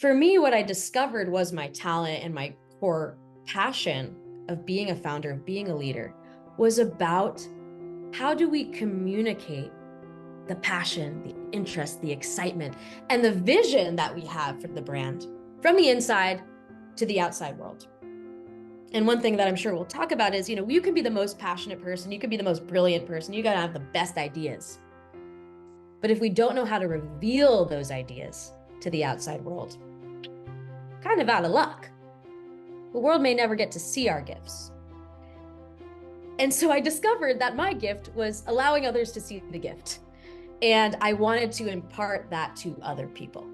For me, what I discovered was my talent and my core passion of being a founder, of being a leader, was about how do we communicate the passion, the interest, the excitement, and the vision that we have for the brand from the inside to the outside world. And one thing that I'm sure we'll talk about is, you can be the most passionate person, you can be the most brilliant person, you got to have the best ideas. But if we don't know how to reveal those ideas to the outside world, kind of out of luck. The world may never get to see our gifts. And so I discovered that my gift was allowing others to see the gift. And I wanted to impart that to other people.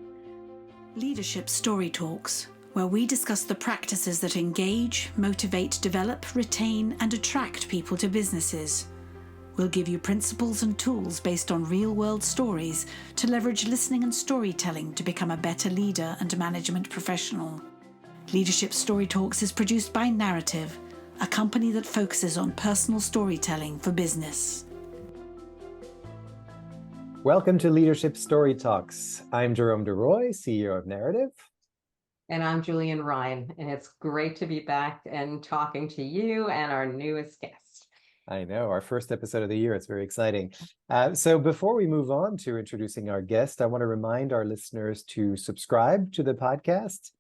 Leadership Story Talks, where we discuss the practices that engage, motivate, develop, retain, and attract people to businesses. We'll give you principles and tools based on real-world stories to leverage listening and storytelling to become a better leader and management professional. Leadership Story Talks is produced by Narrative, a company that focuses on personal storytelling for business. Welcome to Leadership Story Talks. I'm Jerome CEO of Narrative. And I'm Julienne Ryan, and it's great to be back and talking to you and our newest guest. I know, our first episode of the year. It's very exciting. So before we move on to introducing our guest, I want to remind our listeners to subscribe to the podcast,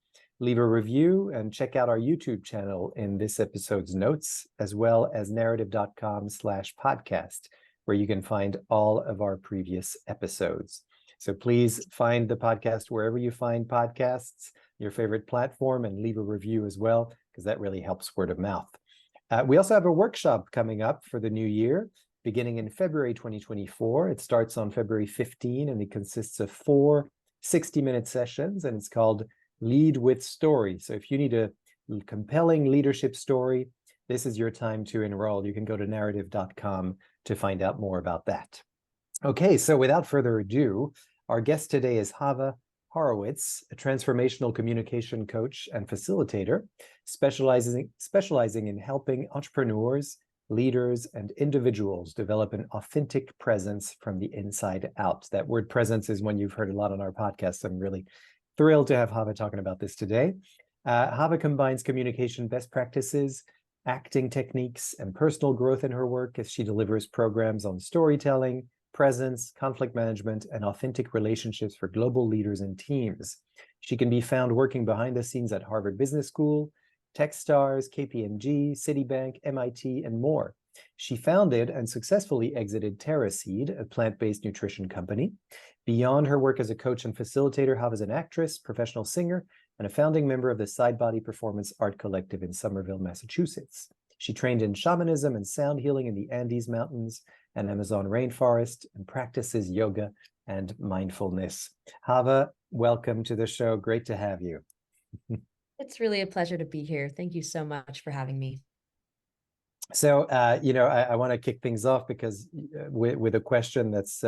leave a review, and check out our YouTube channel in this episode's notes, as well as narrative.com/podcast, where you can find all of our previous episodes. So please find the podcast wherever you find podcasts, your favorite platform, and leave a review as well, because that really helps word of mouth. We also have a workshop coming up for the new year, beginning in February 2024. It starts on February 15, and it consists of 4 60-minute sessions, and it's called Lead with Story. So if you need a compelling leadership story, this is your time to enroll. You can go to narrative.com to find out more about that. Okay, so without further ado, our guest today is Hava Horowitz, a transformational communication coach and facilitator, specializing in helping entrepreneurs, leaders, and individuals develop an authentic presence from the inside out. That word presence is one you've heard a lot on our podcast. I'm really thrilled to have Hava talking about this today. Hava combines communication best practices, acting techniques, and personal growth in her work as she delivers programs on storytelling, presence, conflict management, and authentic relationships for global leaders and teams. She can be found working behind the scenes at Harvard Business School, Techstars, KPMG, Citibank, MIT, and more. She founded and successfully exited TerraSeed, a plant-based nutrition company. Beyond her work as a coach and facilitator, Hava is an actress, professional singer, and a founding member of the Sidebody Performance Art Collective in Somerville, Massachusetts. She trained in shamanism and sound healing in the Andes Mountains and Amazon rainforest, and practices yoga and mindfulness. Hava, welcome to the show. Great to have you. It's really a pleasure to be here. Thank you so much for having me. So, I want to kick things off because with a question that's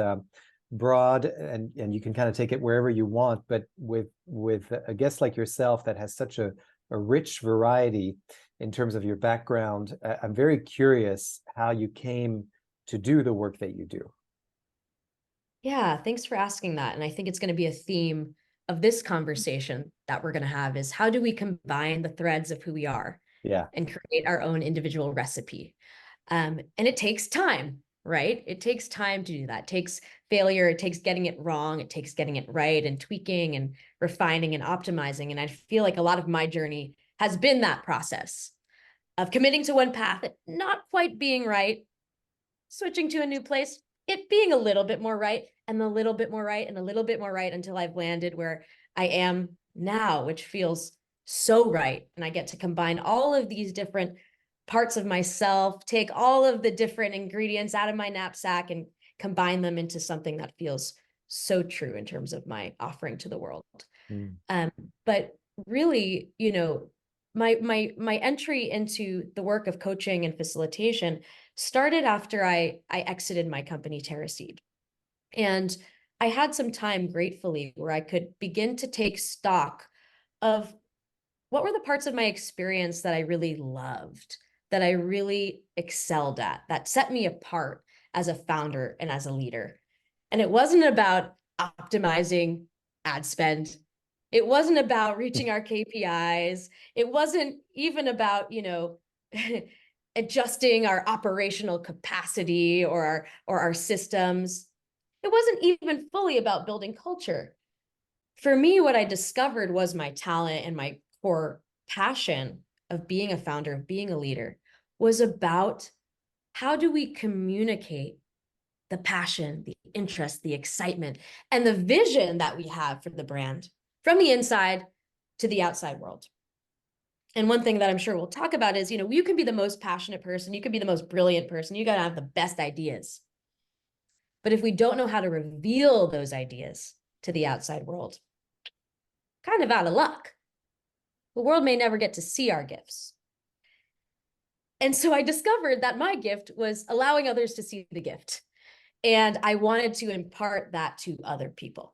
broad, and you can kind of take it wherever you want, but with a guest like yourself that has such a rich variety in terms of your background, I'm very curious how you came to do the work that you do. Yeah, thanks for asking that. And I think it's going to be a theme of this conversation that we're going to have is how do we combine the threads of who we are and create our own individual recipe? And it takes time, right? It takes time to do that. It takes failure. It takes getting it wrong. It takes getting it right and tweaking and refining and optimizing. And I feel like a lot of my journey has been that process of committing to one path, not quite being right, switching to a new place, it being a little bit more right, and a little bit more right, and a little bit more right until I've landed where I am now, which feels so right. And I get to combine all of these different parts of myself, take all of the different ingredients out of my knapsack and combine them into something that feels so true in terms of my offering to the world. But really, my entry into the work of coaching and facilitation started after I exited my company, TerraSeed. And I had some time, gratefully, where I could begin to take stock of what were the parts of my experience that I really loved, that I really excelled at, that set me apart as a founder and as a leader. And it wasn't about optimizing ad spend. It wasn't about reaching our KPIs. It wasn't even about, adjusting our operational capacity or our systems. It wasn't even fully about building culture. For me, what I discovered was my talent and my core passion of being a founder, of being a leader, was about how do we communicate the passion, the interest, the excitement, and the vision that we have for the brand from the inside to the outside world. And one thing that I'm sure we'll talk about is, you can be the most passionate person, you can be the most brilliant person, you got to have the best ideas. But if we don't know how to reveal those ideas to the outside world, kind of out of luck. The world may never get to see our gifts. And so I discovered that my gift was allowing others to see the gift. And I wanted to impart that to other people,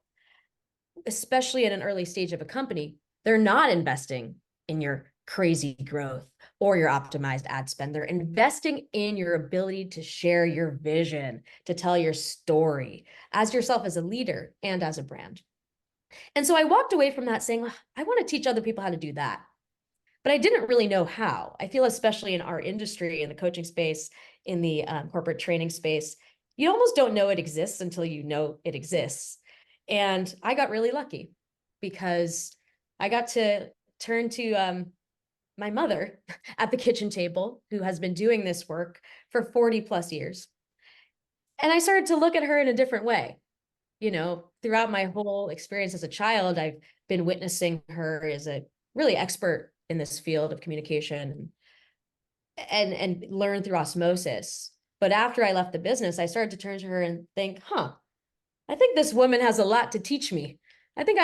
especially at an early stage of a company. They're not investing in your crazy growth or your optimized ad spend. They're investing in your ability to share your vision, to tell your story as yourself as a leader and as a brand. And so I walked away from that saying, I want to teach other people how to do that. But I didn't really know how. I feel especially in our industry, in the coaching space, in the corporate training space, you almost don't know it exists until you know it exists. And I got really lucky because I got to turn to my mother at the kitchen table, who has been doing this work for 40 plus years. And I started to look at her in a different way. Throughout my whole experience as a child, I've been witnessing her as a really expert in this field of communication and learn through osmosis. But after I left the business, I started to turn to her and think, I think this woman has a lot to teach me. I think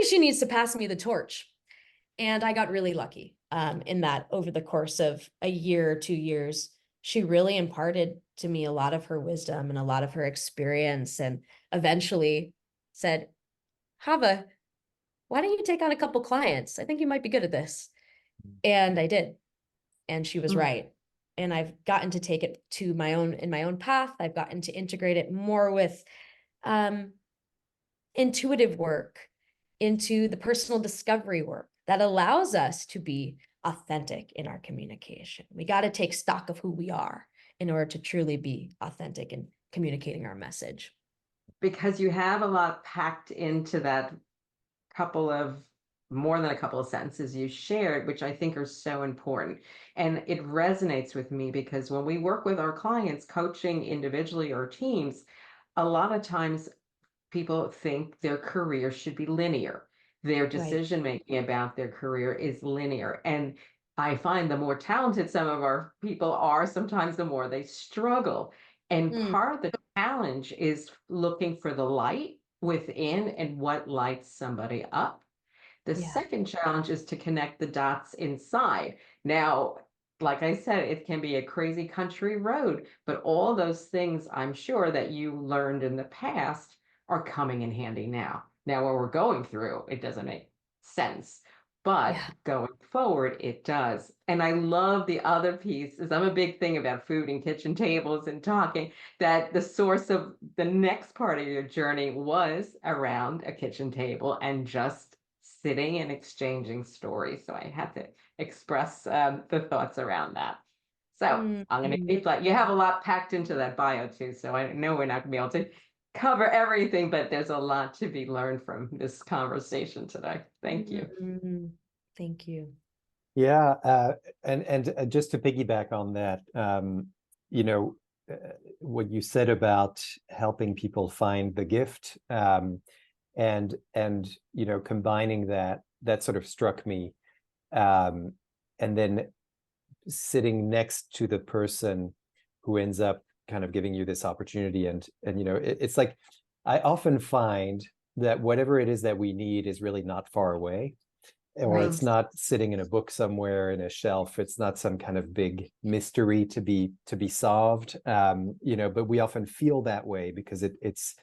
she needs to pass me the torch. And I got really lucky in that over the course of a year or 2 years, she really imparted to me a lot of her wisdom and a lot of her experience, and eventually said, Hava, why don't you take on a couple clients? I think you might be good at this. And I did. And she was right. And I've gotten to take it to my own path. I've gotten to integrate it more with intuitive work into the personal discovery work that allows us to be authentic in our communication. We got to take stock of who we are in order to truly be authentic in communicating our message. Because you have a lot packed into that more than a couple of sentences you shared, which I think are so important. And it resonates with me because when we work with our clients, coaching individually or teams, a lot of times people think their career should be linear. Their decision making about their career is linear. And I find the more talented some of our people are, sometimes the more they struggle. And part of the challenge is looking for the light within and what lights somebody up. The second challenge is to connect the dots inside. Now, like I said, it can be a crazy country road, but all those things I'm sure that you learned in the past are coming in handy now. Now, what we're going through, it doesn't make sense, but going forward, it does. And I love the other piece is I'm a big thing about food and kitchen tables and talking, that the source of the next part of your journey was around a kitchen table and just sitting and exchanging stories. So I had to express the thoughts around that. So I'm going to keep that. You have a lot packed into that bio too. So I know we're not going to be able to cover everything, but there's a lot to be learned from this conversation today. Thank you. Thank you. Yeah, and just to piggyback on that, what you said about helping people find the gift, and combining that sort of struck me, and then sitting next to the person who ends up kind of giving you this opportunity, and it's like I often find that whatever it is that we need is really not far away, or it's not sitting in a book somewhere in a shelf. It's not some kind of big mystery to be solved, but we often feel that way because it's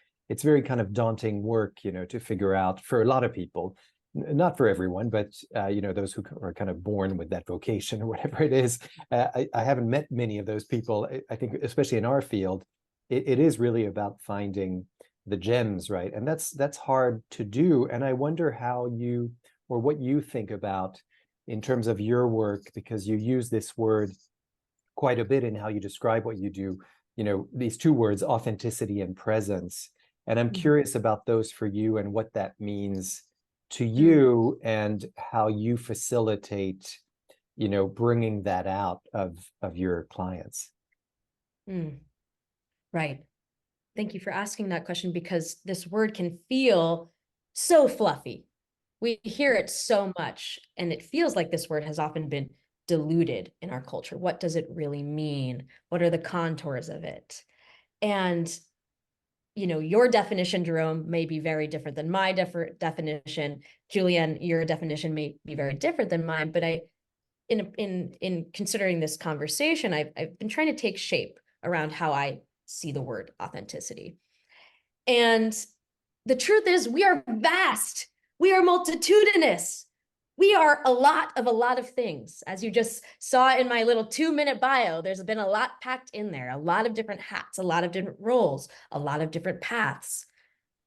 very kind of daunting work, to figure out for a lot of people, not for everyone, but those who are kind of born with that vocation or whatever it is. I haven't met many of those people. I think especially in our field, it is really about finding the gems, right? And that's hard to do. And I wonder how you, or what you think about in terms of your work, because you use this word quite a bit in how you describe what you do, these two words, authenticity and presence. And I'm curious about those for you and what that means to you and how you facilitate, bringing that out of your clients. Right. Thank you for asking that question, because this word can feel so fluffy. We hear it so much, and it feels like this word has often been diluted in our culture. What does it really mean? What are the contours of it? And, your definition, Jerome, may be very different than my definition. Julienne, your definition may be very different than mine, but in considering this conversation, I've been trying to take shape around how I see the word authenticity. And the truth is, we are vast. We are multitudinous. We are a lot of things. As you just saw in my little 2-minute bio, there's been a lot packed in there, a lot of different hats, a lot of different roles, a lot of different paths,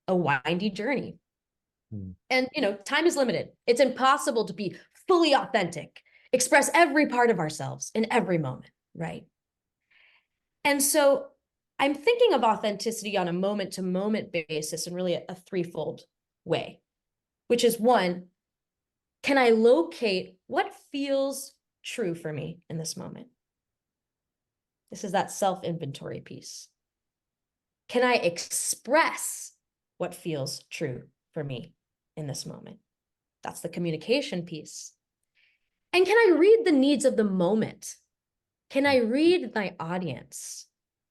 a windy journey. And, time is limited. It's impossible to be fully authentic, express every part of ourselves in every moment, right? And so I'm thinking of authenticity on a moment-to-moment basis, and really a threefold way, which is, one, can I locate what feels true for me in this moment? This is that self-inventory piece. Can I express what feels true for me in this moment? That's the communication piece. And can I read the needs of the moment? Can I read my audience?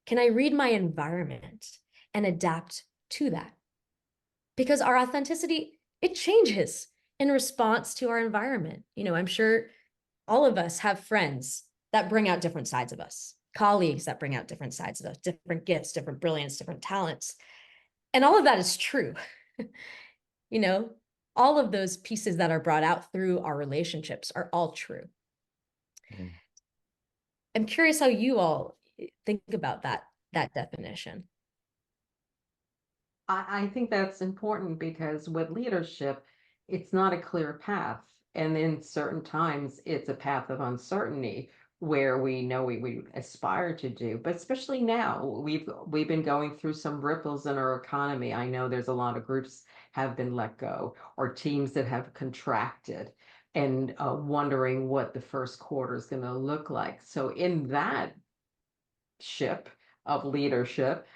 Can I read my environment and adapt to that? Because our authenticity, it changes in response to our environment. I'm sure all of us have friends that bring out different sides of us, colleagues that bring out different sides of us, different gifts, different brilliance, different talents. And all of that is true. All of those pieces that are brought out through our relationships are all true. I'm curious how you all think about that definition. I think that's important, because with leadership, it's not a clear path. And in certain times, it's a path of uncertainty where we know we aspire to do. But especially now, we've been going through some ripples in our economy. I know there's a lot of groups have been let go, or teams that have contracted, and wondering what the first quarter is going to look like. So in that ship of leadership,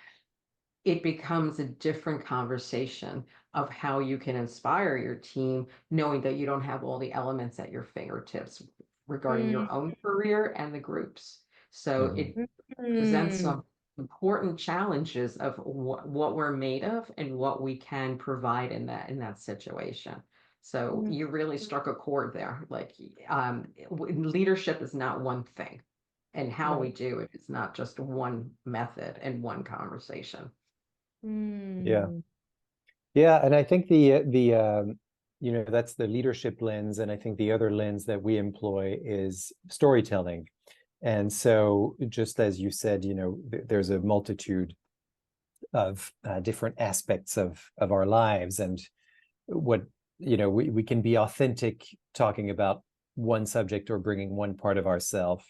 it becomes a different conversation of how you can inspire your team, knowing that you don't have all the elements at your fingertips regarding your own career and the groups. So it presents some important challenges of what we're made of and what we can provide in that situation. So you really struck a chord there. Like, leadership is not one thing, and how we do it is not just one method and one conversation. Yeah. And I think the that's the leadership lens, and I think the other lens that we employ is storytelling. And so, just as you said, there's a multitude of different aspects of our lives, and what we can be authentic talking about one subject or bringing one part of ourself,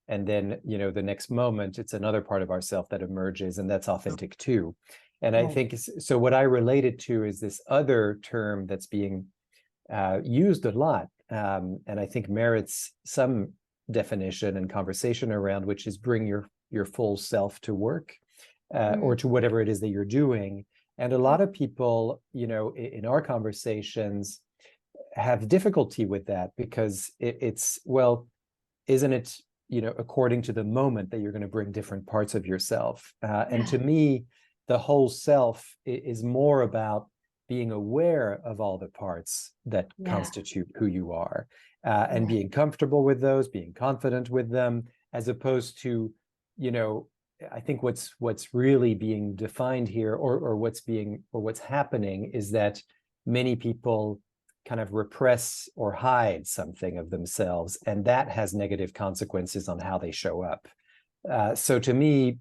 and then the next moment it's another part of ourself that emerges, and that's authentic too. And I think so. What I related to is this other term that's being used a lot, and I think merits some definition and conversation around, which is bring your full self to work, or to whatever it is that you're doing. And a lot of people, in our conversations, have difficulty with that, because it's, well, isn't it, according to the moment that you're going to bring different parts of yourself. And to me, the whole self is more about being aware of all the parts that constitute who you are, and being comfortable with those, being confident with them, as opposed to, I think what's really being defined here, or what's happening, is that many people kind of repress or hide something of themselves, and that has negative consequences on how they show up. So to me,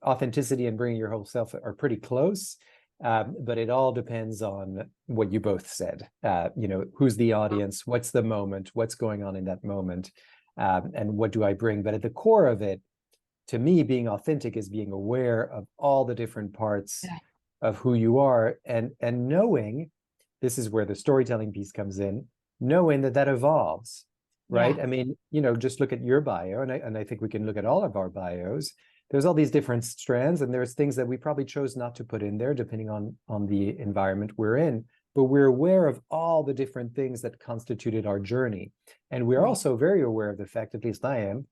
authenticity and bringing your whole self are pretty close. But it all depends on what you both said. Who's the audience? What's the moment? What's going on in that moment? And what do I bring? But at the core of it, to me, being authentic is being aware of all the different parts of who you are, and knowing, this is where the storytelling piece comes in, knowing that evolves, right? I mean, just look at your bio, and I think we can look at all of our bios. There's all these different strands, and there's things that we probably chose not to put in there depending on the environment we're in, but we're aware of all the different things that constituted our journey. And we're also very aware of the fact, at least I am,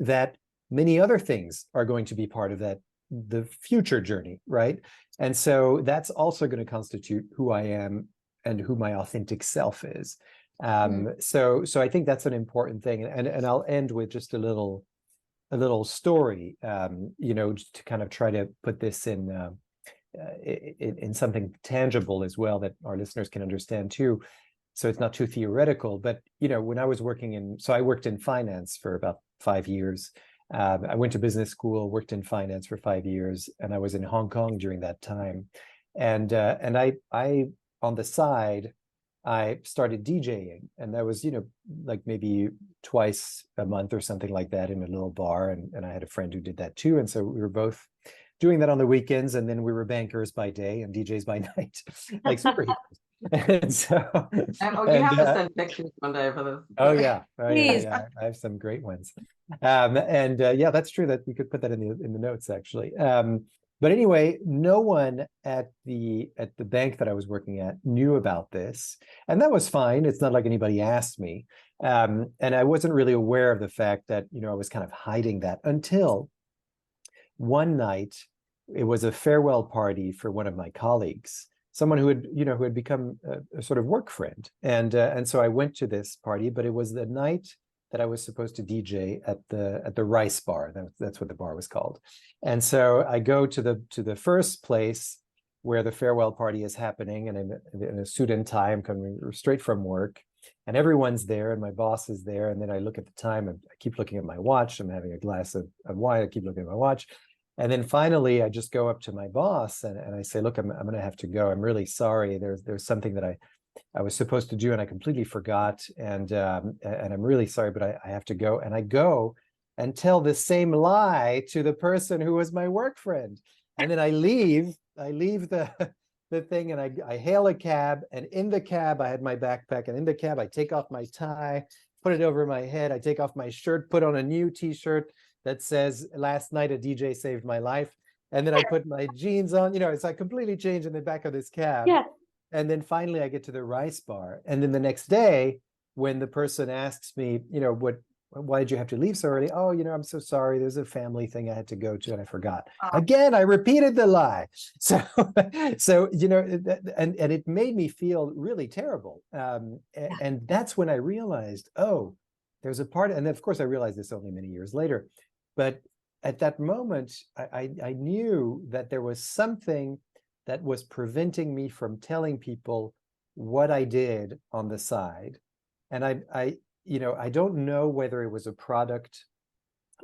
that many other things are going to be part of the future journey, right? And so that's also going to constitute who I am and who my authentic self is. So I think that's an important thing. And I'll end with just a little story, to kind of try to put this in something tangible as well that our listeners can understand too. So it's not too theoretical, but when I was I worked in finance for about 5 years. I went to business school, worked in finance for 5 years, and I was in Hong Kong during that time. And I on the side, I started DJing, and that was, like maybe twice a month or something like that in a little bar. And I had a friend who did that too. And so we were both doing that on the weekends, and then we were bankers by day and DJs by night, like superheroes. And so, you have to send pictures one day for this. Oh yeah, I have some great ones. Yeah, that's true that we could put that in the notes actually. But anyway, no one at the bank that I was working at knew about this, and that was fine. It's not like anybody asked me, and I wasn't really aware of the fact that I was kind of hiding that until one night. It was a farewell party for one of my colleagues, someone who had become a sort of work friend, and so I went to this party. But it was the night that I was supposed to DJ at the Rice Bar. That's what the bar was called. And so I go to the first place where the farewell party is happening, and in a suit and tie. I'm coming straight from work, and everyone's there, and my boss is there. And then I look at the time, and I keep looking at my watch. I'm having a glass of wine. I keep looking at my watch. And then finally, I just go up to my boss and I say, look, I'm going to have to go. I'm really sorry. There's something that I was supposed to do and I completely forgot. And I'm really sorry, but I have to go. And I go and tell the same lie to the person who was my work friend. And then I leave the thing, and I hail a cab. And in the cab, I had my backpack. And in the cab, I take off my tie, put it over my head. I take off my shirt, put on a new T-shirt that says, last night a DJ saved my life. And then I put my jeans on, it's like completely changed in the back of this cab. Yeah. And then finally I get to the Rice Bar. And then the next day, when the person asks me, why did you have to leave so early? Oh, I'm so sorry. There's a family thing I had to go to and I forgot. Again, I repeated the lie. So and it made me feel really terrible. And that's when I realized, oh, there's a part, and of course I realized this only many years later, but at that moment, I knew that there was something that was preventing me from telling people what I did on the side. And I don't know whether it was a product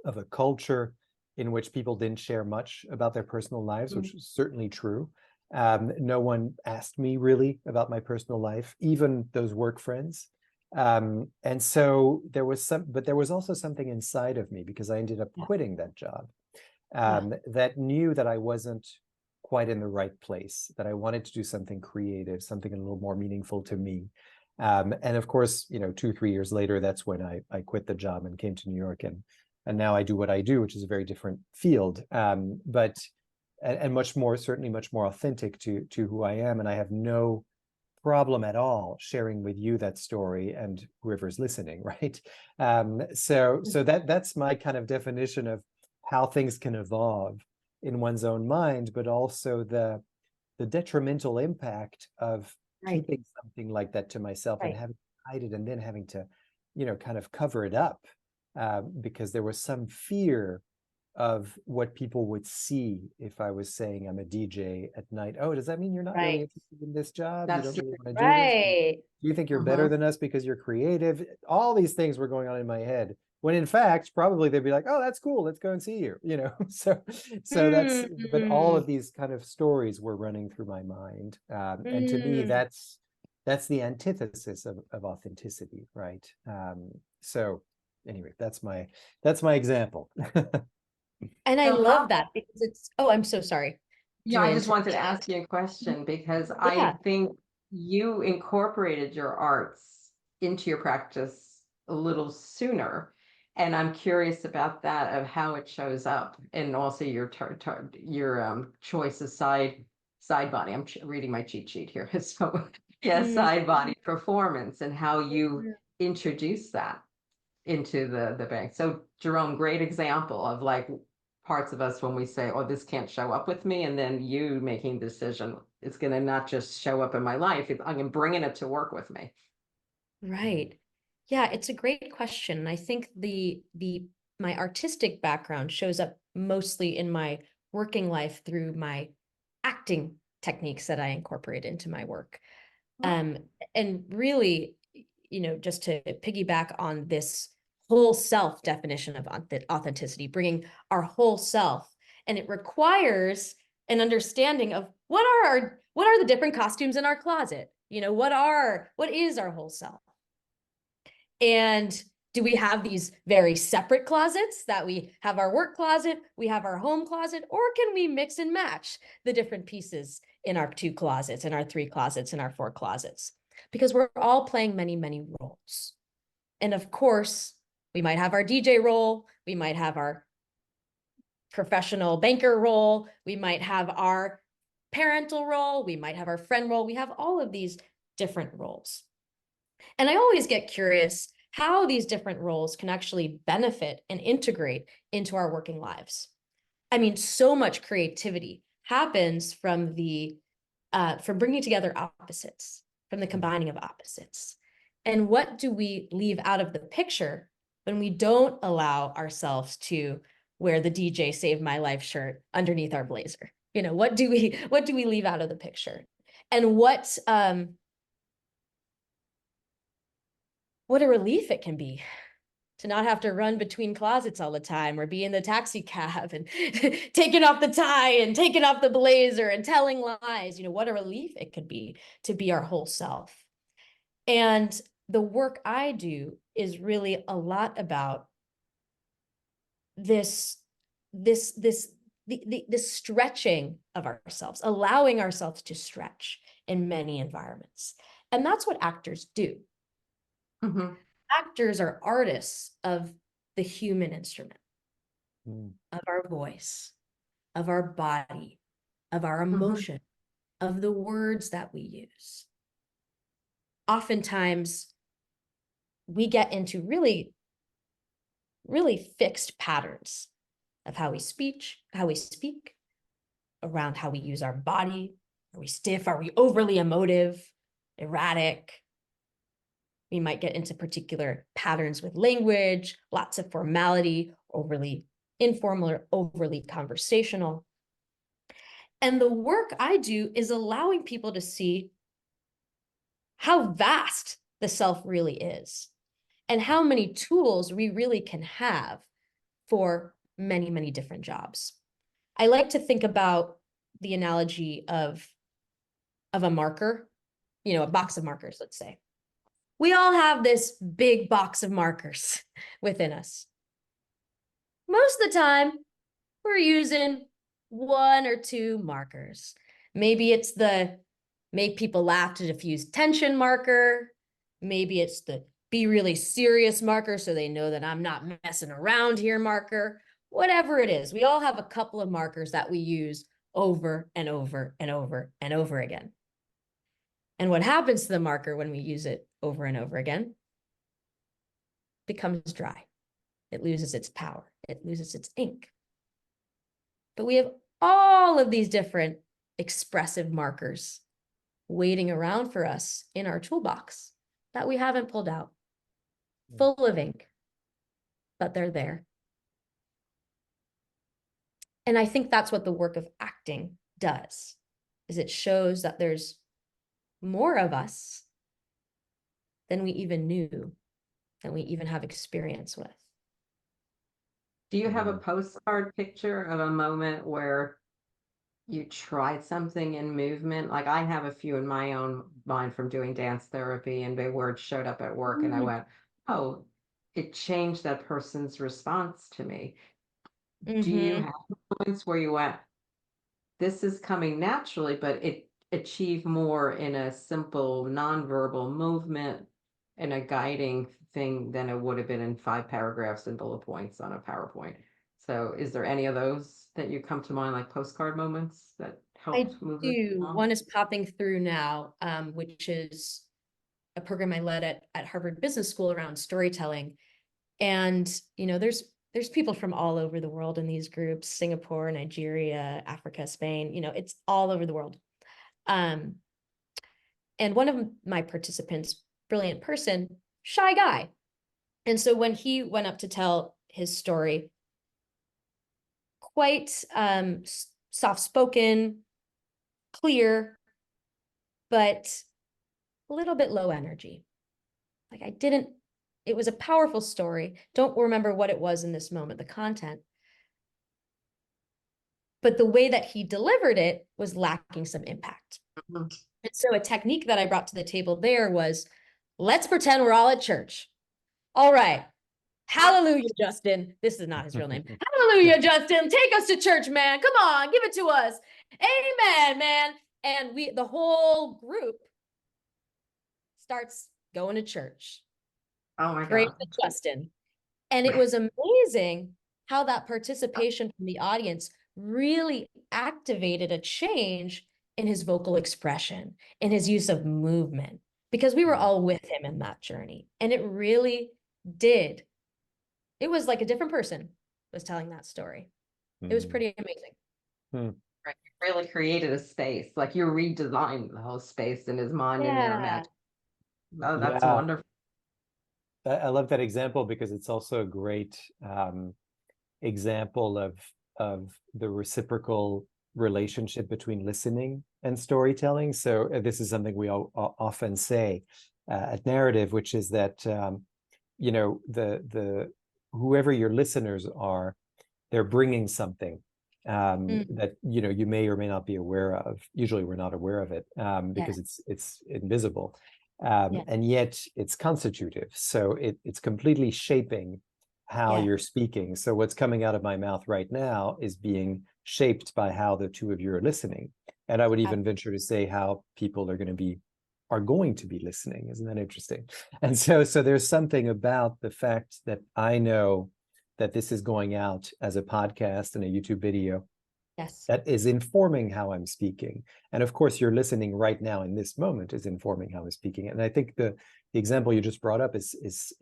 of a culture in which people didn't share much about their personal lives, which is certainly true. No one asked me really about my personal life, even those work friends. And so there was but there was also something inside of me, because I ended up quitting that job, that knew that I wasn't quite in the right place, that I wanted to do something creative, something a little more meaningful to me. And of course, 2-3 years later, that's when I quit the job and came to New York, and now I do what I do, which is a very different field, but certainly much more authentic to who I am. And I have no problem at all sharing with you that story and whoever's listening, right? So that's my kind of definition of how things can evolve in one's own mind, but also the detrimental impact of keeping something like that to myself and having to hide it, and then having to, kind of cover it up, because there was some fear of what people would see if I was saying I'm a DJ at night. Oh, does that mean you're not really interested in this job? That's you don't really want to do this? Do you think you're better than us because you're creative? All these things were going on in my head when in fact, probably they'd be like, oh, that's cool, let's go and see you, so that's, but all of these kind of stories were running through my mind. And to me, that's the antithesis of authenticity, right? So anyway, that's my example. And I So love that because it's, oh, I'm so sorry. yeah, I Julian, just wanted to ask you a question because I yeah, think you incorporated your arts into your practice a little sooner. And I'm curious about that, of how it shows up, and also your choice of side body. I'm reading my cheat sheet here. So yeah, side body performance, and how you introduce that into the bank. So Jerome, great example of like parts of us when we say, oh, this can't show up with me, and then you making the decision, it's going to not just show up in my life, I'm bringing it to work with me. Right. Yeah, it's a great question. And I think my artistic background shows up mostly in my working life through my acting techniques that I incorporate into my work. And really, just to piggyback on this whole self definition of authenticity, bringing our whole self, and it requires an understanding of what are the different costumes in our closet? What is our whole self? And do we have these very separate closets that we have our work closet, we have our home closet, or can we mix and match the different pieces in our 2 closets, in our 3 closets, in our 4 closets? Because we're all playing many, many roles. And of course, we might have our DJ role, we might have our professional banker role, we might have our parental role, we might have our friend role, we have all of these different roles. And I always get curious how these different roles can actually benefit and integrate into our working lives. I mean, so much creativity happens from bringing together opposites, from the combining of opposites. And what do we leave out of the picture when we don't allow ourselves to wear the DJ Save My Life shirt underneath our blazer? What do we leave out of the picture? And what a relief it can be to not have to run between closets all the time, or be in the taxi cab and taking off the tie and taking off the blazer and telling lies. What a relief it could be to be our whole self. And the work I do is really a lot about this stretching of ourselves, allowing ourselves to stretch in many environments. And that's what actors do. Mm-hmm. Actors are artists of the human instrument, of our voice, of our body, of our emotion, of the words that we use. Oftentimes, we get into really, really fixed patterns of how we speak, around how we use our body. Are we stiff? Are we overly emotive, erratic? We might get into particular patterns with language, lots of formality, overly informal or overly conversational. And the work I do is allowing people to see how vast the self really is, and how many tools we really can have for many, many different jobs. I like to think about the analogy of a marker, a box of markers, let's say. We all have this big box of markers within us. Most of the time, we're using 1 or 2 markers. Maybe it's the make people laugh to diffuse tension marker. Maybe it's the be really serious marker so they know that I'm not messing around here marker. Whatever it is, we all have a couple of markers that we use over and over and over and over again. And what happens to the marker when we use it over and over again? It becomes dry. It loses its power. It loses its ink. But we have all of these different expressive markers waiting around for us in our toolbox that we haven't pulled out, full of ink, but they're there. And I think that's what the work of acting does, is it shows that there's more of us than we even knew, than we even have experience with. Do you have a postcard picture of a moment where you tried something in movement? Like I have a few in my own mind from doing dance therapy, and big words showed up at work and I went, oh, it changed that person's response to me. Do you have moments where you went, this is coming naturally, but it achieved more in a simple nonverbal movement and a guiding thing than it would have been in 5 paragraphs and bullet points on a PowerPoint? So is there any of those that you come to mind, like postcard moments that I helped move it do. along? One is popping through now, which is a program I led at Harvard Business School around storytelling. And, there's people from all over the world in these groups: Singapore, Nigeria, Africa, Spain, it's all over the world. And one of my participants, brilliant person, shy guy. And so when he went up to tell his story, quite soft-spoken, clear, but a little bit low energy. Like it was a powerful story. Don't remember what it was in this moment, the content. But the way that he delivered it was lacking some impact. And so a technique that I brought to the table there was, let's pretend we're all at church. All right. Hallelujah, Justin. This is not his real name. Hallelujah, Justin. Take us to church, man. Come on, give it to us. Amen, man. And the whole group starts going to church. Oh my Praise God. Justin. And it was amazing how that participation from the audience really activated a change in his vocal expression, in his use of movement, because we were all with him in that journey. And it really did. It was like a different person was telling that story. It was pretty amazing. Right. You really created a space, like you redesigned the whole space in his mind and your imagination. Oh, that's Yeah, wonderful. I love that example because it's also a great example of the reciprocal relationship between listening and storytelling. So this is something we all often say at Narrative, which is that the whoever your listeners are, they're bringing something that you may or may not be aware of. Usually, we're not aware of it because it's invisible, and yet it's constitutive. So it's completely shaping how you're speaking. So what's coming out of my mouth right now is being shaped by how the two of you are listening. And I would even venture to say how people are going to be listening. Isn't that interesting? And so there's something about the fact that I know that this is going out as a podcast and a YouTube video that is informing how I'm speaking. And of course, you're listening right now in this moment is informing how I'm speaking. And I think the example you just brought up is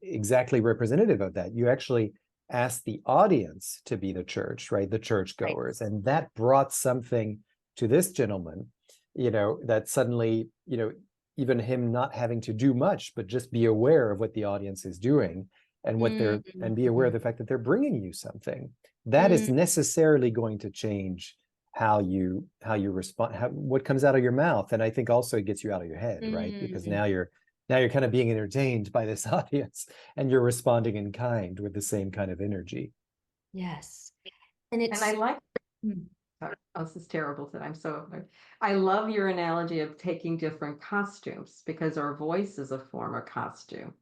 exactly representative of that. You actually asked the audience to be the church, right? The churchgoers. Right. And that brought something to this gentleman, that suddenly, even him not having to do much, but just be aware of what the audience is doing and what and be aware of the fact that they're bringing you something that is necessarily going to change how you respond, what comes out of your mouth. And I think also it gets you out of your head, right? Because now you're kind of being entertained by this audience and you're responding in kind with the same kind of energy. Yes. And I like, oh, this is terrible that I'm so, I love your analogy of taking different costumes, because our voice is a form of costume.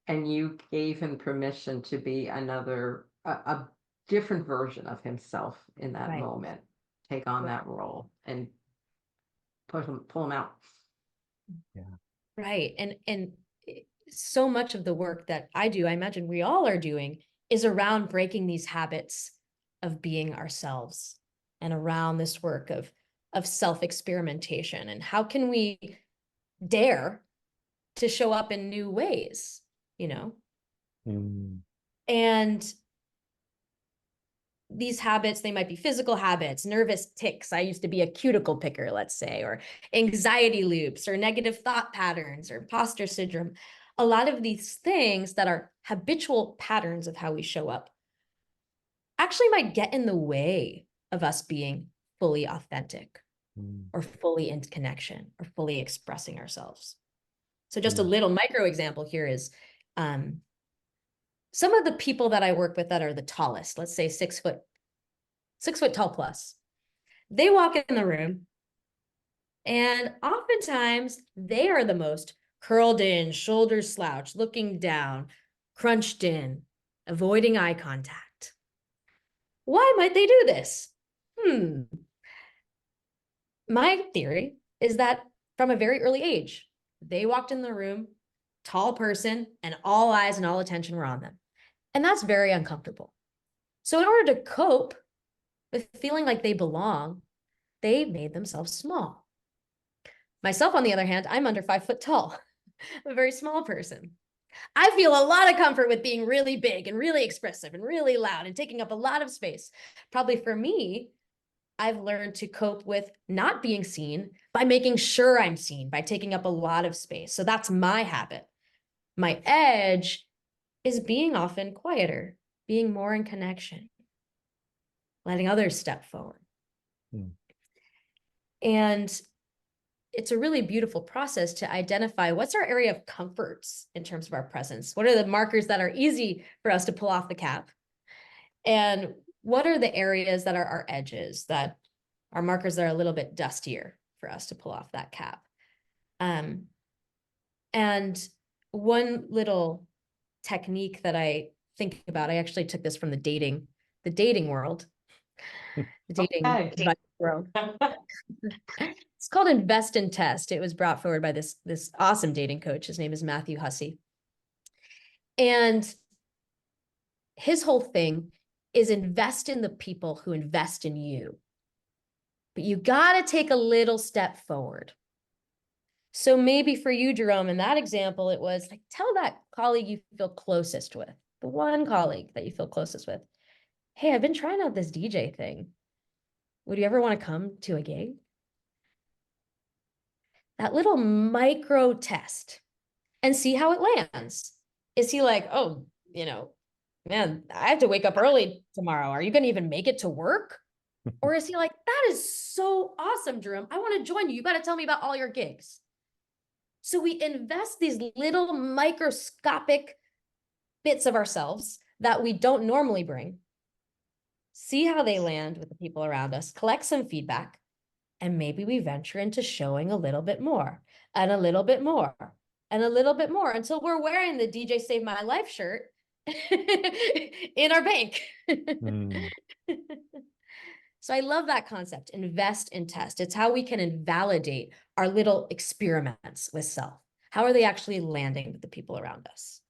And you gave him permission to be a different version of himself in that moment, take on that role and pull him out. Yeah. Right. And so much of the work that I do, I imagine we all are doing, is around breaking these habits of being ourselves and around this work of self-experimentation. And how can we dare to show up in new ways, And these habits, they might be physical habits, nervous tics. I used to be a cuticle picker, let's say, or anxiety loops, or negative thought patterns, or imposter syndrome. A lot of these things that are habitual patterns of how we show up actually might get in the way of us being fully authentic or fully in connection or fully expressing ourselves. So just a little micro example here is some of the people that I work with that are the tallest, let's say 6 foot tall plus, they walk in the room and oftentimes they are the most curled in, shoulders slouched, looking down, crunched in, avoiding eye contact. Why might they do this? My theory is that from a very early age, they walked in the room, tall person, and all eyes and all attention were on them. And that's very uncomfortable. So in order to cope with feeling like they belong, they made themselves small. Myself, on the other hand, I'm under 5 foot tall. I'm a very small person. I feel a lot of comfort with being really big and really expressive and really loud and taking up a lot of space. Probably for me, I've learned to cope with not being seen by making sure I'm seen, by taking up a lot of space. So that's my habit. My edge is being often quieter, being more in connection, letting others step forward. And it's a really beautiful process to identify what's our area of comforts in terms of our presence. What are the markers that are easy for us to pull off the cap? And what are the areas that are our edges, that are markers that are a little bit dustier for us to pull off that cap? And one little technique that I think about, I actually took this from the dating world, the dating advice world. It's called Invest and Test. It was brought forward by this awesome dating coach. His name is Matthew Hussey. And his whole thing is invest in the people who invest in you. But you got to take a little step forward. So maybe for you, Jerome, in that example, it was like, tell that colleague you feel closest with, the one colleague that you feel closest with, hey, I've been trying out this DJ thing. Would you ever want to come to a gig? That little micro test and see how it lands. Is he like, oh, man, I have to wake up early tomorrow. Are you going to even make it to work? Or is he like, that is so awesome, Jerome. I want to join you. You got to tell me about all your gigs. So we invest these little microscopic bits of ourselves that we don't normally bring, see how they land with the people around us, collect some feedback, and maybe we venture into showing a little bit more and a little bit more and a little bit more until we're wearing the DJ Save My Life shirt in our bank. So I love that concept, invest and test. It's how we can invalidate our little experiments with self. How are they actually landing with the people around us?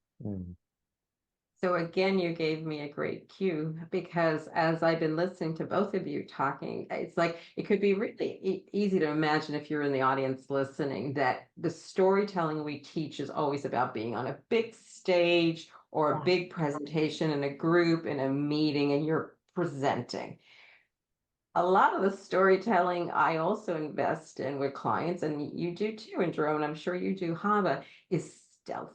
So again, you gave me a great cue, because as I've been listening to both of you talking, it's like it could be really easy to imagine, if you're in the audience listening, that the storytelling we teach is always about being on a big stage or a big presentation in a group, in a meeting, and you're presenting. A lot of the storytelling I also invest in with clients, and you do too, and Jerome, I'm sure you do, Hava, is stealth.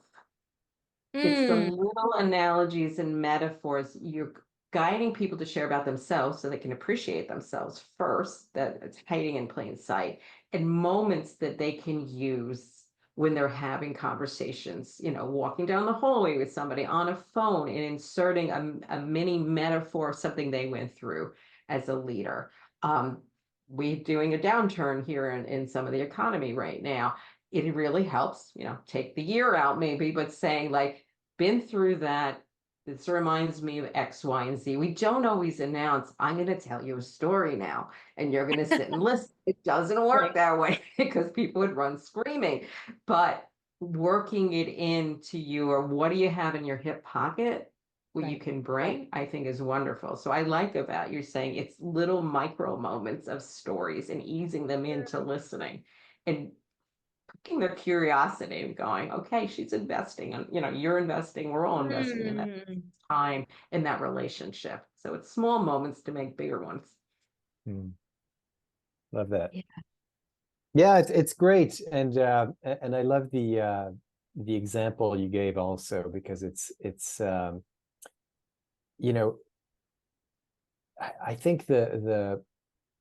It's the little analogies and metaphors. You're guiding people to share about themselves so they can appreciate themselves first, that it's hiding in plain sight, and moments that they can use when they're having conversations, walking down the hallway with somebody, on a phone, and inserting a mini metaphor of something they went through as a leader. We're doing a downturn here in some of the economy right now. It really helps, take the year out maybe, but saying like, been through that. This reminds me of X, Y, and Z. We don't always announce, I'm going to tell you a story now, and you're going to sit and listen. It doesn't work that way because people would run screaming. But working it into you, or what do you have in your hip pocket, what you can bring, I think is wonderful. So I like about you saying it's little micro moments of stories and easing them into listening and piquing their curiosity and going, okay, she's investing, and you're investing, we're all investing in that time, in that relationship. So it's small moments to make bigger ones. Love that. Yeah, it's great, and I love the example you gave also, because it's I think the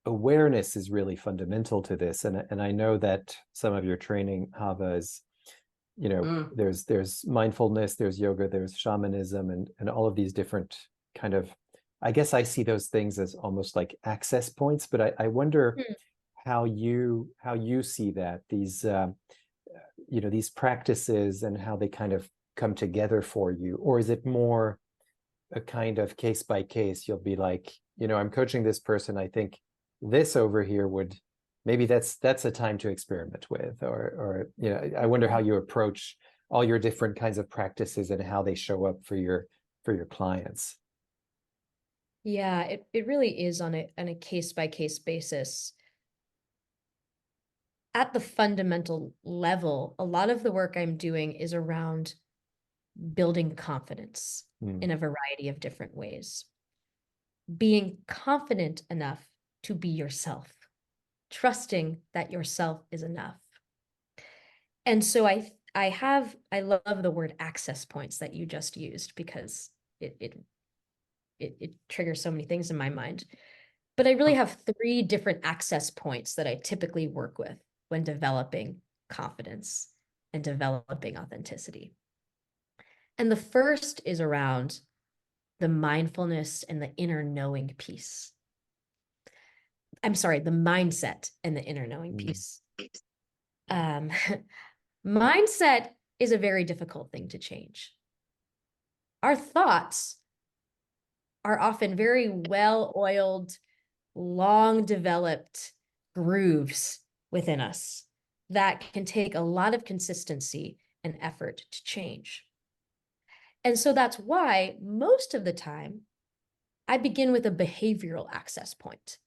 awareness is really fundamental to this, and I know that some of your training, Hava, is there's mindfulness, there's yoga, there's shamanism, and all of these different kind of, I guess I see those things as almost like access points, but I wonder how you see that, these these practices and how they kind of come together for you. Or is it more a kind of case by case? You'll be like, I'm coaching this person, I think this over here would, maybe that's a time to experiment with, or I wonder how you approach all your different kinds of practices and how they show up for your clients. Yeah, it really is on a case by case basis. At the fundamental level, a lot of the work I'm doing is around building confidence in a variety of different ways. Being confident enough to be yourself, trusting that yourself is enough. And so I love the word access points that you just used, because it triggers so many things in my mind. But I really have 3 different access points that I typically work with when developing confidence and developing authenticity. And the first is around the mindfulness and the inner knowing piece. I'm sorry, the mindset and the inner knowing piece. Mindset is a very difficult thing to change. Our thoughts are often very well-oiled, long-developed grooves within us that can take a lot of consistency and effort to change. And so that's why most of the time I begin with a behavioral access point.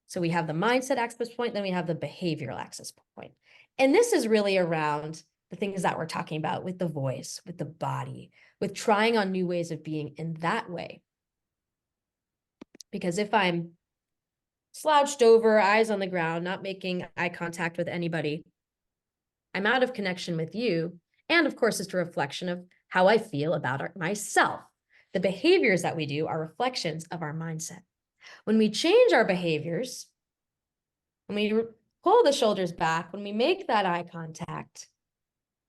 So we have the mindset access point, then we have the behavioral access point. And this is really around the things that we're talking about with the voice, with the body, with trying on new ways of being in that way. Because if I'm slouched over, eyes on the ground, not making eye contact with anybody, I'm out of connection with you. And of course, it's a reflection of how I feel about myself. The behaviors that we do are reflections of our mindset. When we change our behaviors, when we pull the shoulders back, when we make that eye contact,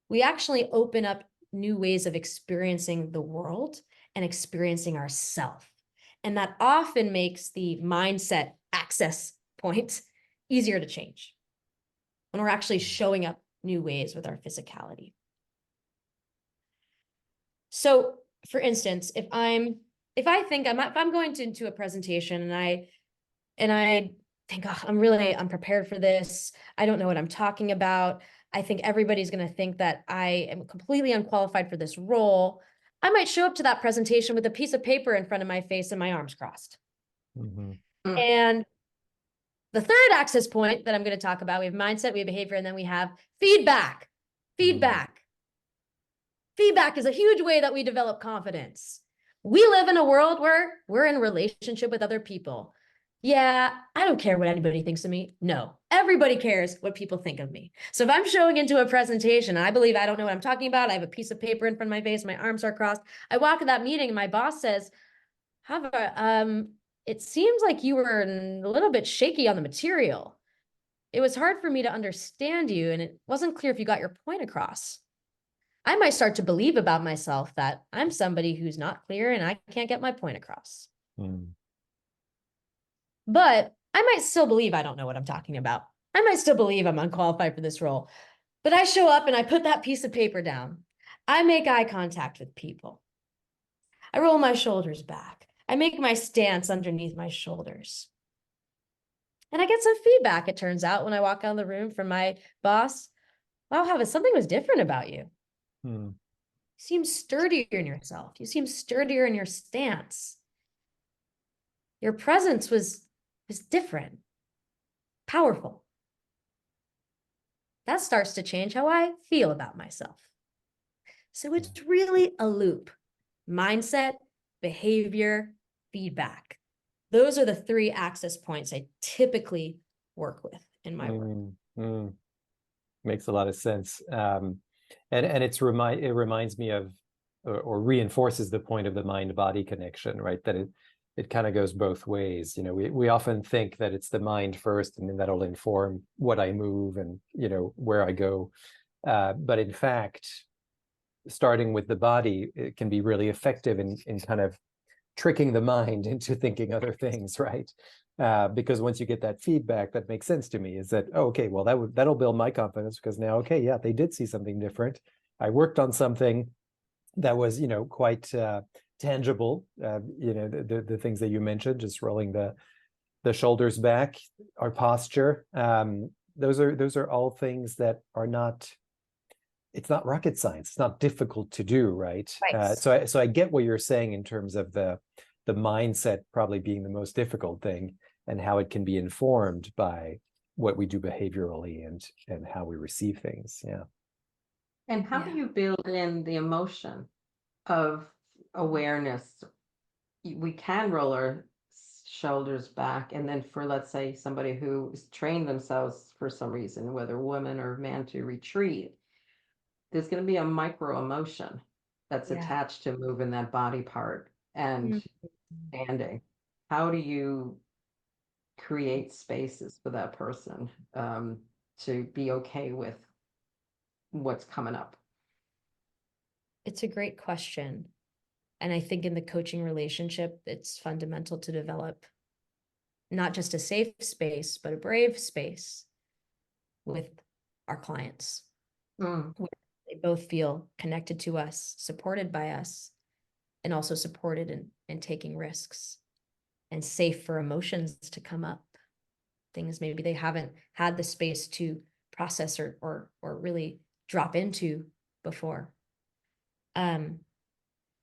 we actually open up new ways of experiencing the world and experiencing ourselves. And that often makes the mindset access point easier to change when we're actually showing up new ways with our physicality. So for instance, if I'm going into a presentation and I think, oh, I'm prepared for this. I don't know what I'm talking about. I think everybody's going to think that I am completely unqualified for this role. I might show up to that presentation with a piece of paper in front of my face and my arms crossed. And the third access point that I'm going to talk about, we have mindset, we have behavior, and then we have feedback. Feedback is a huge way that we develop confidence. We live in a world where we're in a relationship with other people. Yeah, I don't care what anybody thinks of me. No, everybody cares what people think of me. So if I'm showing into a presentation and I believe I don't know what I'm talking about, I have a piece of paper in front of my face, my arms are crossed, I walk in that meeting and my boss says, Hava, it seems like you were a little bit shaky on the material. It was hard for me to understand you, and it wasn't clear if you got your point across. I might start to believe about myself that I'm somebody who's not clear and I can't get my point across. But I might still believe I don't know what I'm talking about. I might still believe I'm unqualified for this role. But I show up and I put that piece of paper down. I make eye contact with people. I roll my shoulders back. I make my stance underneath my shoulders. And I get some feedback, it turns out, when I walk out of the room from my boss. Wow, Hava, something was different about you. You seem sturdier in yourself. You seem sturdier in your stance. Your presence was different, powerful. That starts to change how I feel about myself. So it's really a loop: mindset, behavior, feedback. Those are the 3 access points I typically work with in my work. Makes a lot of sense. And it reminds me of, or reinforces the point of the mind-body connection, right? That it kind of goes both ways. We often think that it's the mind first, and then that'll inform what I move and, where I go. But in fact, starting with the body, it can be really effective in kind of tricking the mind into thinking other things, right? Because once you get that feedback, that makes sense to me, is that, oh, okay, well, that'll build my confidence, because now, okay, yeah, they did see something different. I worked on something that was, quite tangible. The things that you mentioned, just rolling the shoulders back, our posture. Those are all things that are not, it's not rocket science. It's not difficult to do, right? Right. So I get what you're saying in terms of the mindset probably being the most difficult thing, and how it can be informed by what we do behaviorally and how we receive things. Yeah. And how do you build in the emotion of awareness? We can roll our shoulders back, and then for, let's say, somebody who has trained themselves for some reason, whether woman or man, to retreat, there's going to be a micro emotion that's attached to moving that body part and standing. How do you create spaces for that person to be okay with what's coming up? It's a great question. And I think in the coaching relationship, it's fundamental to develop not just a safe space, but a brave space with our clients. Where they both feel connected to us, supported by us, and also supported in taking risks, and safe for emotions to come up. Things maybe they haven't had the space to process or really drop into before.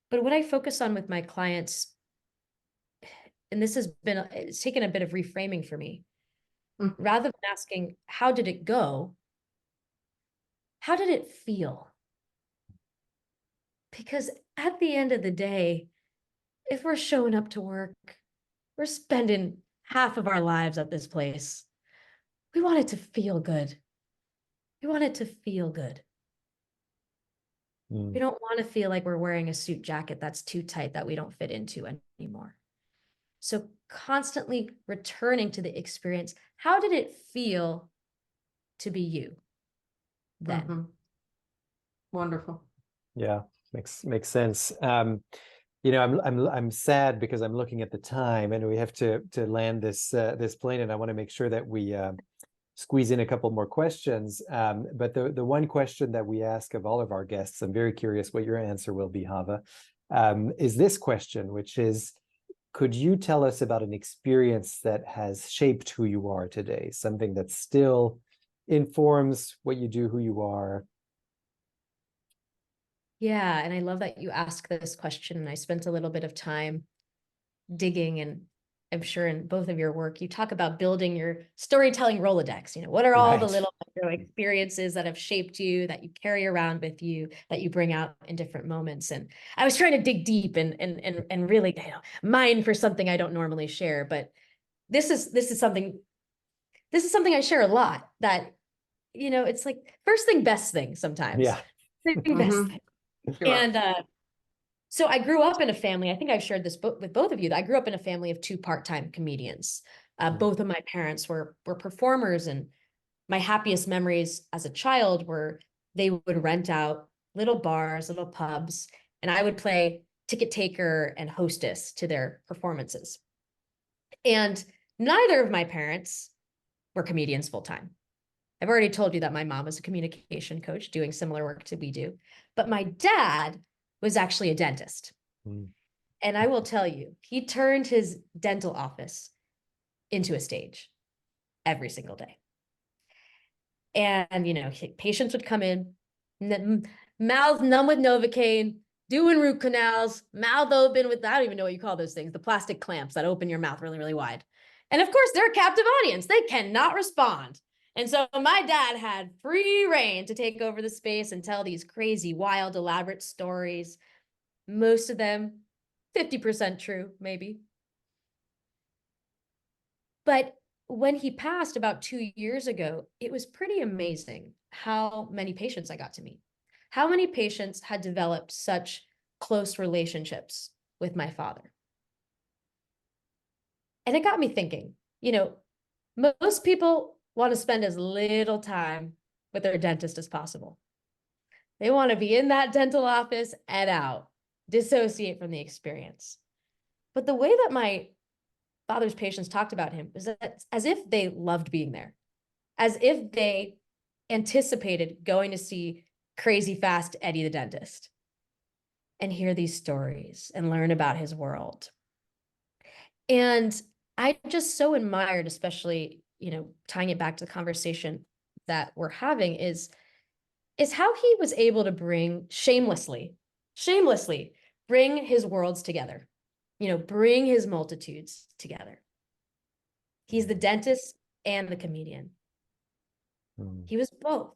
But what I focus on with my clients, and this has been, it's taken a bit of reframing for me, rather than asking, how did it go? How did it feel? Because at the end of the day, if we're showing up to work, we're spending half of our lives at this place. We want it to feel good. We want it to feel good. We don't want to feel like we're wearing a suit jacket that's too tight that we don't fit into anymore. So constantly returning to the experience. How did it feel to be you then? Wonderful. Yeah, makes sense. I'm sad because I'm looking at the time, and we have to land this plane, and I want to make sure that we squeeze in a couple more questions. But the one question that we ask of all of our guests, I'm very curious what your answer will be, Hava, is this question, which is, could you tell us about an experience that has shaped who you are today? Something that still informs what you do, who you are? Yeah, and I love that you asked this question. And I spent a little bit of time digging, and I'm sure in both of your work, you talk about building your storytelling Rolodex. What are all the little experiences that have shaped you, that you carry around with you, that you bring out in different moments? And I was trying to dig deep and really mine for something I don't normally share. But this is something I share a lot, that, it's like first thing, best thing sometimes. Yeah. Best thing. Sure. And so I grew up in a family, I think I've shared this with both of you, that I grew up in a family of 2 part-time comedians. Both of my parents were performers, and my happiest memories as a child were they would rent out little bars, little pubs, and I would play ticket taker and hostess to their performances. And neither of my parents were comedians full-time. I've already told you that my mom was a communication coach doing similar work to we do, but my dad was actually a dentist. And I will tell you, he turned his dental office into a stage every single day. And, patients would come in, mouth numb with Novocaine, doing root canals, mouth open with, I don't even know what you call those things, the plastic clamps that open your mouth really, really wide. And of course, they're a captive audience. They cannot respond. And so my dad had free reign to take over the space and tell these crazy, wild, elaborate stories. Most of them 50% true, maybe. But when he passed about 2 years ago, it was pretty amazing how many patients I got to meet. How many patients had developed such close relationships with my father. And it got me thinking, most people want to spend as little time with their dentist as possible. They want to be in that dental office and out, dissociate from the experience. But the way that my father's patients talked about him is that as if they loved being there, as if they anticipated going to see crazy fast Eddie the dentist and hear these stories and learn about his world. And I just so admired, especially, tying it back to the conversation that we're having, is how he was able to bring shamelessly bring his worlds together, bring his multitudes together. He's the dentist and the comedian. He was both.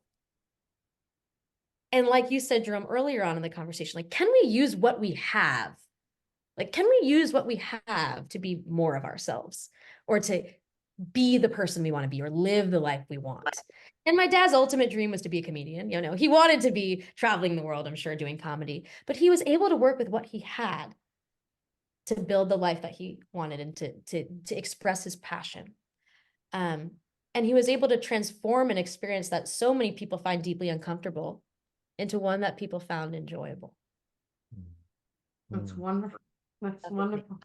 And like you said, Jerome, earlier on in the conversation, like, can we use what we have? Like, can we use what we have to be more of ourselves, or to be the person we want to be, or live the life we want? And my dad's ultimate dream was to be a comedian. He wanted to be traveling the world, I'm sure, doing comedy, but he was able to work with what he had to build the life that he wanted and to express his passion. And he was able to transform an experience that so many people find deeply uncomfortable into one that people found enjoyable. That's wonderful. That's wonderful.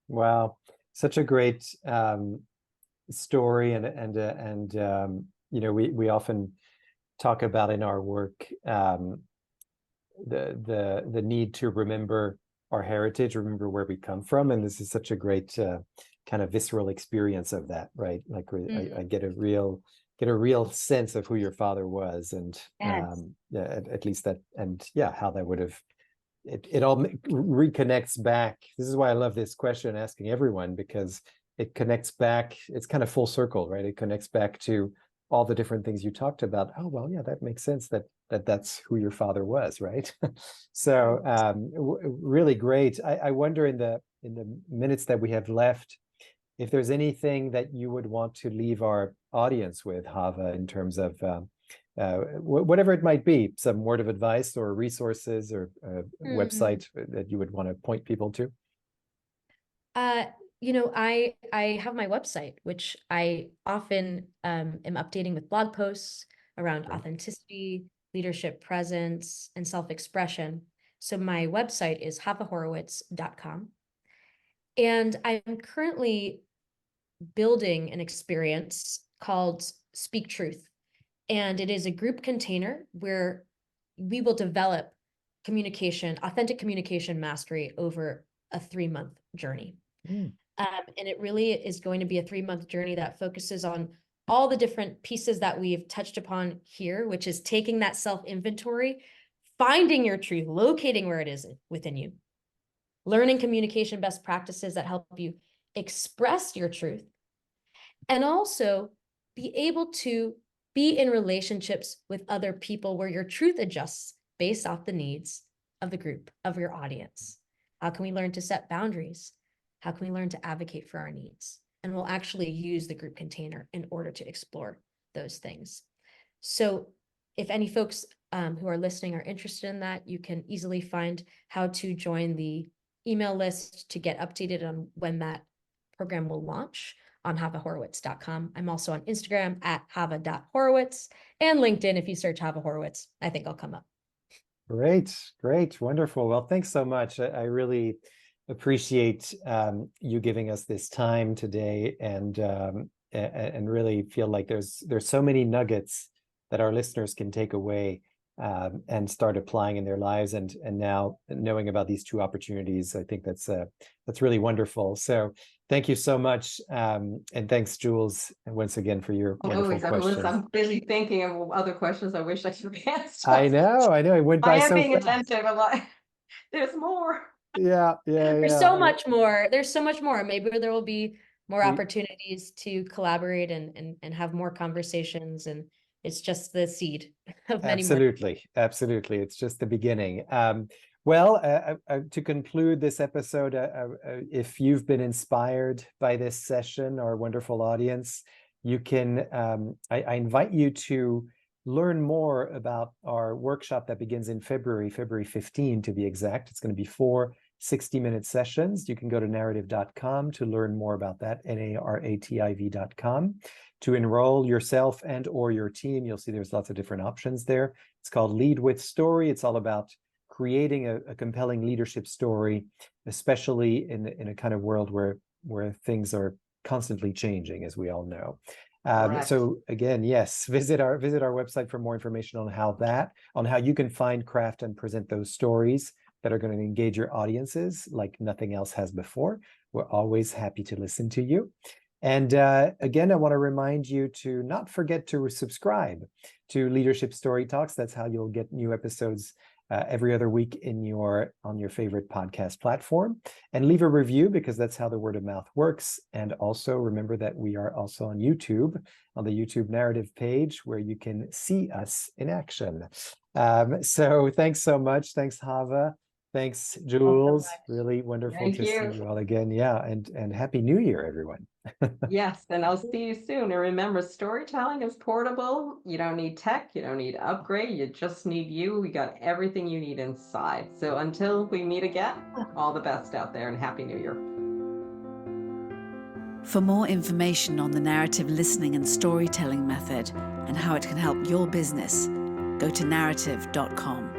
Wow, such a great story, and we often talk about in our work the need to remember our heritage, remember where we come from, and this is such a great kind of visceral experience of that, right? Like I get a real sense of who your father was, and at least that, and how that would have. It all reconnects back. This is why I love this question, asking everyone, because it connects back. It's kind of full circle, right? It connects back to all the different things you talked about. Oh, well, yeah, that makes sense that's who your father was, right? So really great. I wonder in the minutes that we have left, if there's anything that you would want to leave our audience with, Hava, in terms of whatever it might be, some word of advice or resources or website that you would want to point people to. I have my website, which I often am updating with blog posts around authenticity, leadership presence, and self-expression. So my website is havahorowitz.com. And I'm currently building an experience called Speak Truth. And it is a group container where we will develop authentic communication mastery over a 3-month journey. And it really is going to be a 3-month journey that focuses on all the different pieces that we've touched upon here, which is taking that self-inventory, finding your truth, locating where it is within you, learning communication best practices that help you express your truth, and also be able to be in relationships with other people where your truth adjusts based off the needs of the group, of your audience. How can we learn to set boundaries? How can we learn to advocate for our needs? And we'll actually use the group container in order to explore those things. So if any folks who are listening are interested in that, you can easily find how to join the email list to get updated on when that program will launch on havahorowitz.com. I'm also on Instagram at hava.horowitz, and LinkedIn. If you search Hava Horowitz, I think I'll come up. Great, wonderful. Well, thanks so much. I really appreciate you giving us this time today, and really feel like there's so many nuggets that our listeners can take away and start applying in their lives, and now knowing about these 2 opportunities. I think that's really wonderful. So thank you so much, and thanks, Jules, once again for your wonderful questions. I'm busy thinking of other questions I wish I could have asked. I know. It went by so fast. I am being attentive. I'm like, there's more. Yeah. There's so much more. Maybe there will be more opportunities to collaborate and have more conversations, and it's just the seed of many more. Absolutely. It's just the beginning. Well, to conclude this episode, if you've been inspired by this session, our wonderful audience, you can, I invite you to learn more about our workshop that begins in February 15 to be exact. It's going to be 4 60-minute sessions. You can go to narrative.com to learn more about that, NARATIV.com, To enroll yourself and or your team, you'll see there's lots of different options there. It's called Lead with Story. It's all about creating a compelling leadership story, especially in a kind of world where things are constantly changing, as we all know. So again, yes, visit our website for more information on how you can find, craft, and present those stories that are going to engage your audiences like nothing else has before. We're always happy to listen to you. And again, I want to remind you to not forget to subscribe to Leadership Story Talks. That's how you'll get new episodes every other week on your favorite podcast platform, and leave a review, because that's how the word of mouth works. And also remember that we are also on YouTube, on the YouTube narrative page, where you can see us in action. So thanks so much. Thanks, Hava. Thanks, Jules. Really wonderful to see you all again. Yeah, and Happy New Year, everyone. Yes, and I'll see you soon. And remember, storytelling is portable. You don't need tech, you don't need upgrade, you just need you. We got everything you need inside. So until we meet again, all the best out there and Happy New Year. For more information on the narrative listening and storytelling method and how it can help your business, go to narrative.com.